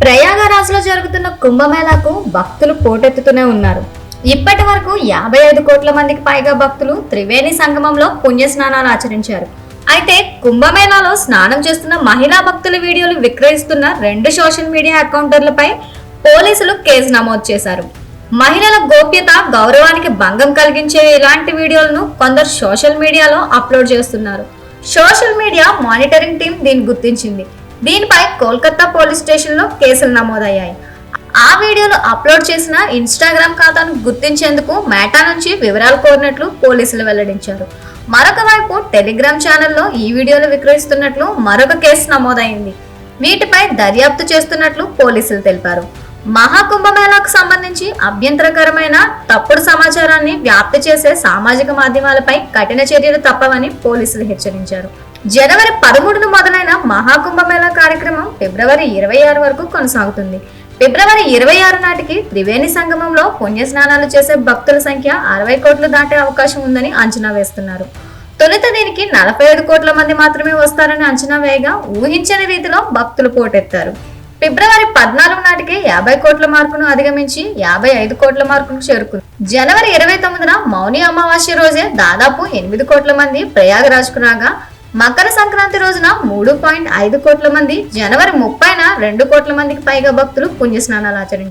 ప్రయాగరాజ్లో జరుగుతున్న కుంభమేళాకు భక్తులు పోటెత్తుతూనే ఉన్నారు. ఇప్పటి వరకు 55 కోట్ల మందికి పైగా భక్తులు త్రివేణి సంగమంలో పుణ్యస్నానాలు ఆచరించారు. అయితే కుంభమేళాలో స్నానం చేస్తున్న మహిళా భక్తుల వీడియోలు విక్రయిస్తున్న 2 సోషల్ మీడియా అకౌంటర్లపై పోలీసులు కేసు నమోదు చేశారు. మహిళల గోప్యత, గౌరవానికి భంగం కలిగించే ఇలాంటి వీడియోలను కొందరు సోషల్ మీడియాలో అప్లోడ్ చేస్తున్నారు. సోషల్ మీడియా మానిటరింగ్ టీం దీన్ని గుర్తించింది. దీనిపై కోల్కతా పోలీస్ స్టేషన్లో కేసులు నమోదయ్యాయి. ఆ వీడియోలు అప్లోడ్ చేసిన ఇన్స్టాగ్రామ్ ఖాతాను గుర్తించేందుకు మేటా నుంచి వివరాలు కోరినట్లు పోలీసులు వెల్లడించారు. మరొక వైపు టెలిగ్రామ్ ఛానల్లో ఈ వీడియోలు విక్రయిస్తున్నట్లు మరొక కేసు నమోదైంది. వీటిపై దర్యాప్తు చేస్తున్నట్లు పోలీసులు తెలిపారు. మహాకుంభమేళాకు సంబంధించి అభ్యంతరకరమైన తప్పుడు సమాచారాన్ని వ్యాప్తి చేసే సామాజిక మాధ్యమాలపై కఠిన చర్యలు తప్పవని పోలీసులు హెచ్చరించారు. జనవరి 13న మొదలైన మహాకుంభమేళా కార్యక్రమం ఫిబ్రవరి 26 వరకు కొనసాగుతుంది. ఫిబ్రవరి 26 నాటికి త్రివేణి సంగమంలో పుణ్యస్నానాలు చేసే భక్తుల సంఖ్య 60 కోట్లు దాటే అవకాశం ఉందని అంచనా వేస్తున్నారు. తొలుత దీనికి 45 కోట్ల మంది మాత్రమే వస్తారని అంచనా వేయగా ఊహించని రీతిలో భక్తులు పోటెత్తారు. ఫిబ్రవరి 14 నాటికి 50 కోట్ల మార్కును అధిగమించి 55 కోట్ల మార్కును చేరుకుంది. జనవరి 29న మౌని అమావాస్య రోజే దాదాపు 8 కోట్ల మంది ప్రయాగరాజ్కు రాగా, మకర సంక్రాంతి రోజున 3.5 కోట్ల మంది, జనవరి 30న 2 కోట్ల మందికి పైగా భక్తులు పుణ్యస్నానాలు ఆచరించారు.